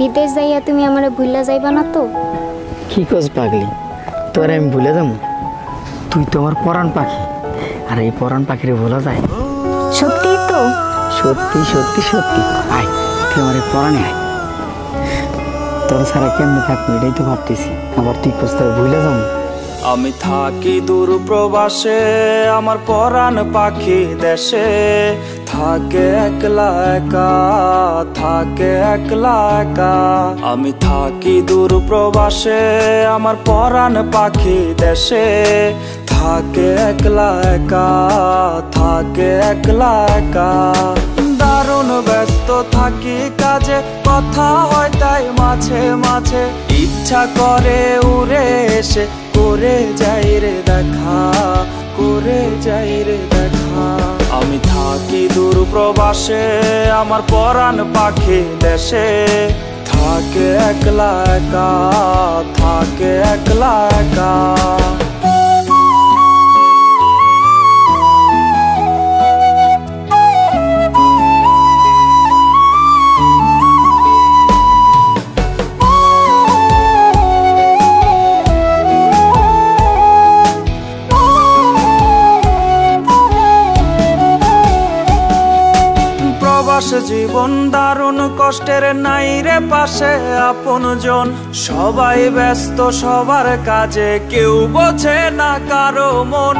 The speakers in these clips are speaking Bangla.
বিদেশ যাইয়া তুমি আমারে ভুলা যাইবা না তো? কি কস পাগলি, তোর আমি ভুলে যাবো? তুই তো আমার পরাণ পাখি, আর এই পরাণ পাখিরে ভোলা যায়? সত্যি তো? সত্যি সত্যি সত্যি। আয়, তুই আমার পরাণে আয়। তোর ছাড়া কেমনে থাকবো এটাই তো ভাবতেছি। আবার তুই কস তোর ভুলে যাবো? আমি থাকি দূর প্রবাসে, আমার পরাণ পাখি দেশে থাকে একলা একা, থাকে একলা একা। আমি থাকি দূর প্রবাসে, আমার পরাণ পাখি দেশে থাকে একলা একা, থাকে একলা একা। দারুণ ব্যস্ত থাকি কাজে, কথা হয় তাই মাঝে মাঝে ইচ্ছা করে উড়ে এসে করে যাই রে দেখা, করে যাই রে দেখা। আমি থাকি দূর প্রবাসে, আমার পরাণ পাখি দেশে থাকে একলা একা, থাকে একলা একা। জীবন দারুণ কষ্টের, নাই রে পাশে আপনজন। সবাই ব্যস্ত সবার কাজে, কেউ বোঝে না কারো মন।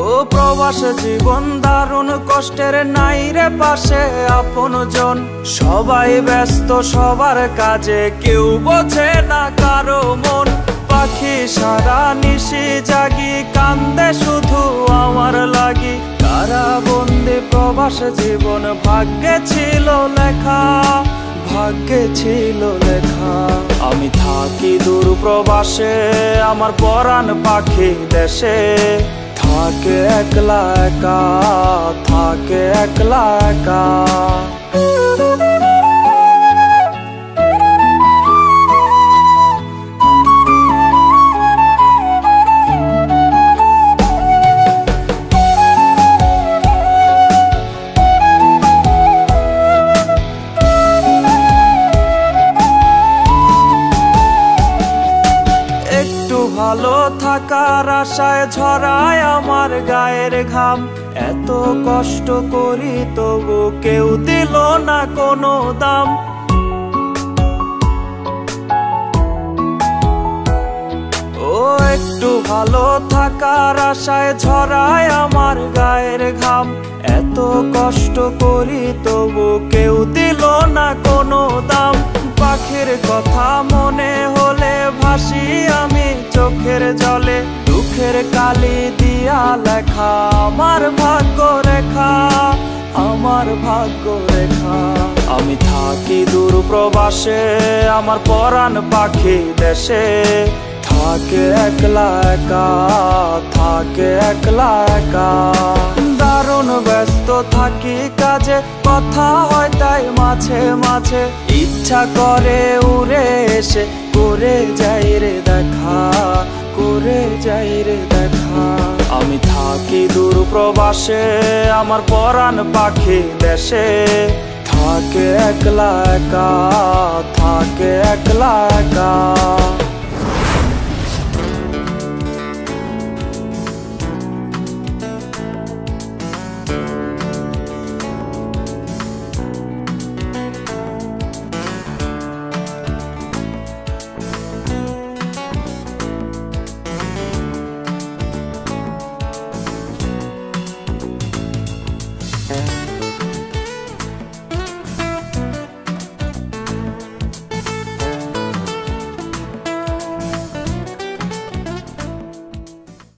ও প্রবাস জীবন দারুণ কষ্টের, নাই রে পাশে আপনজন। সবাই ব্যস্ত সবার কাজে, কেউ বোঝে না কারো মন। পাখি সারা নিশি জাগি, কান্দে শুধু আমার লাগি। কারাবন্দি প্রবাস জীবন ভাগ্যে ছিল লেখা, ভাগ্যে ছিল লেখা। আমি থাকি দূর প্রবাসে, আমার পরাণ পাখি দেশে থাকে একলা একা, থাকে একলা একা। ভালো থাকার আশায় ঝরায় আমার গায়ের ঘাম। এত কষ্ট করি তবু কেউ দিল না কোনো দাম। ও একটু ভালো থাকার আশায় ঝরায় আমার গায়ের ঘাম। এত কষ্ট করি তবু কেউ দিল না কোনো দাম। পাখির কথা মনে হলে ভাসি আমি চোখের জলে, দুঃখের কালি দিয়া লেখা আমার ভাগ্য রেখা, আমার ভাগ্য রেখা। আমি থাকি দূর প্রবাসে, আমার পরাণ পাখি দেশে থাকে একলা একা, থাকে একলা একা। দারুণ ব্যস্ত থাকি কাজে, কথা হয় তাই মাঝে মাঝে ইচ্ছা করে উড়ে এসে করে যাই রে দেখা, করে যাই রে দেখা। আমি থাকি দূর প্রবাসে, আমার পরাণ পাখি দেশে থাকে একলা একা, থাকে একলা একা।